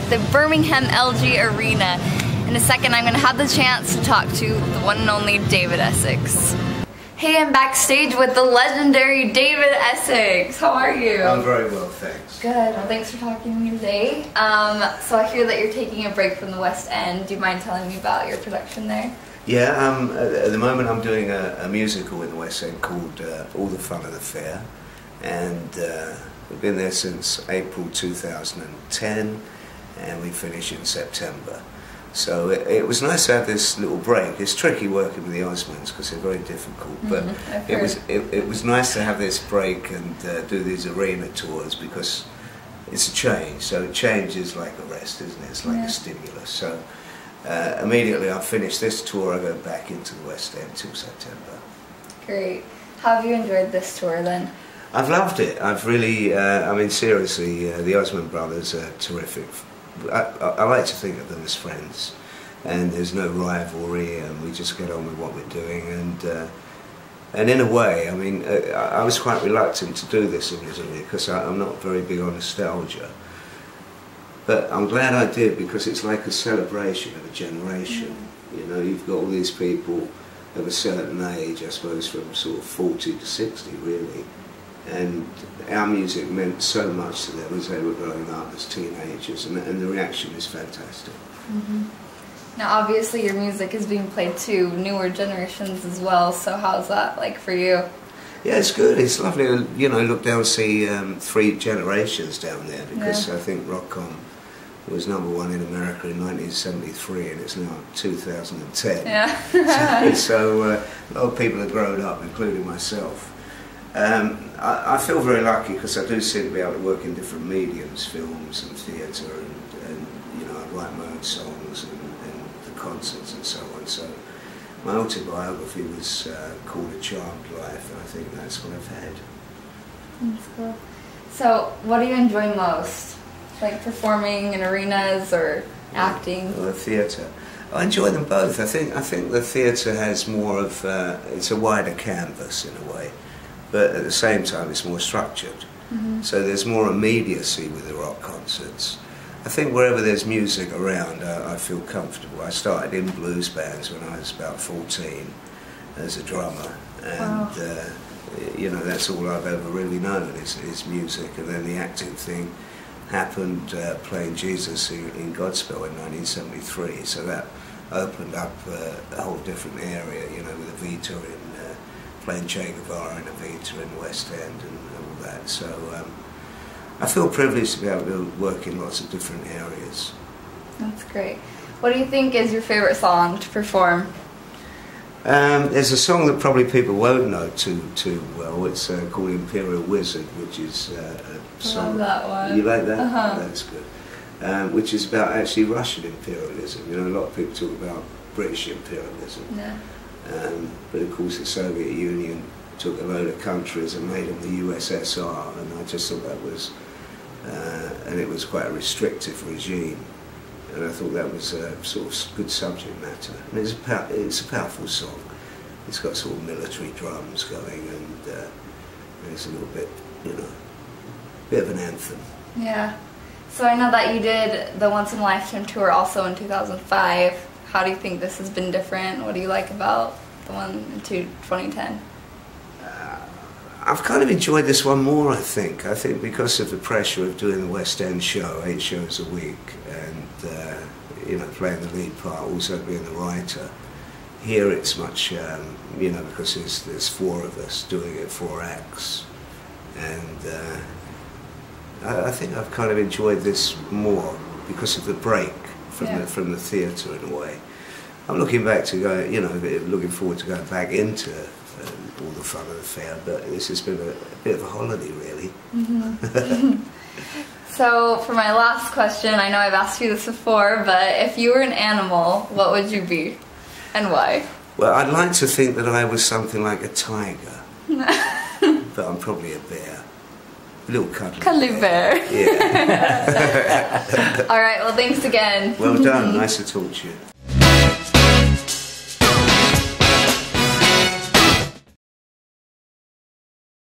the Birmingham LG Arena. In a second, I'm going to have the chance to talk to the one and only David Essex. Hey, I'm backstage with the legendary David Essex. How are you? I'm very well, thanks. Good. Well, thanks for talking to me today. So I hear that you're taking a break from the West End. Do you mind telling me about your production there? Yeah, at the moment I'm doing a musical in the West End called All the Fun of the Fair, and we've been there since April 2010, and we finish in September. So it was nice to have this little break. It's tricky working with the Osmonds because they're very difficult, but it was nice to have this break and do these arena tours because it's a change. So change is like a rest, isn't it? It's like a stimulus. So immediately I finish this tour, I go back into the West End till September. Great. How have you enjoyed this tour then? I've loved it. I've really, I mean seriously, the Osmond brothers are terrific. I like to think of them as friends, and there's no rivalry, and we just get on with what we're doing. And in a way, I mean, I was quite reluctant to do this originally because I'm not very big on nostalgia. But I'm glad I did because it's like a celebration of a generation. You know, you've got all these people of a certain age, I suppose, from sort of 40 to 60, really. And our music meant so much to them as they were growing up as teenagers, and the reaction is fantastic. Now obviously your music is being played to newer generations as well, so how's that like for you? Yeah, it's good. It's lovely to, you know, look down and see 3 generations down there, because I think Rock On was #1 in America in 1973 and it's now 2010. Yeah. So a lot of people have grown up, including myself. I feel very lucky because I do seem to be able to work in different mediums, films and theatre, and you know, I write my own songs and the concerts and so on. So my autobiography was called A Charmed Life, and I think that's what I've had. That's cool. So what do you enjoy most? Like performing in arenas or acting? Or theatre. I enjoy them both. I think the theatre has more of it's a wider canvas in a way, but at the same time it's more structured. So there's more immediacy with the rock concerts. I think wherever there's music around, I feel comfortable. I started in blues bands when I was about 14 as a drummer, and you know, that's all I've ever really known is music. And then the acting thing happened playing Jesus in Godspell in 1973, so that opened up a whole different area, you know, with a Vita in playing Che Guevara in a Vita in the West End and all that. So I feel privileged to be able to work in lots of different areas. That's great. What do you think is your favourite song to perform? There's a song that probably people won't know too well. It's called Imperial Wizard, which is a song. I love that one. You like that? Oh, that's good. Which is about actually Russian imperialism. You know, a lot of people talk about British imperialism. Yeah. But of course the Soviet Union took a load of countries and made them the USSR, and I just thought that was, and it was quite a restrictive regime. And I thought that was a sort of good subject matter. And it's a powerful song. It's got sort of military drums going, and it's a little bit, you know, a bit of an anthem. Yeah. So I know that you did the Once in a Lifetime tour also in 2005. How do you think this has been different? What do you like about the one in 2010? I've kind of enjoyed this one more, I think. I think because of the pressure of doing the West End show, 8 shows a week, and you know, playing the lead part, also being the writer. Here it's much, you know, because there's 4 of us doing it, 4 acts, and I think I've kind of enjoyed this more because of the break from the theatre in a way. I'm looking back to go, you know, looking forward to going back into all the fun of the fair, but this has been a bit of a holiday, really. So, for my last question, I know I've asked you this before, but if you were an animal, what would you be, and why? Well, I'd like to think that I was something like a tiger, but I'm probably a bear. A little cuddly bear. Yeah. All right, well, thanks again. Well done, nice to talk to you.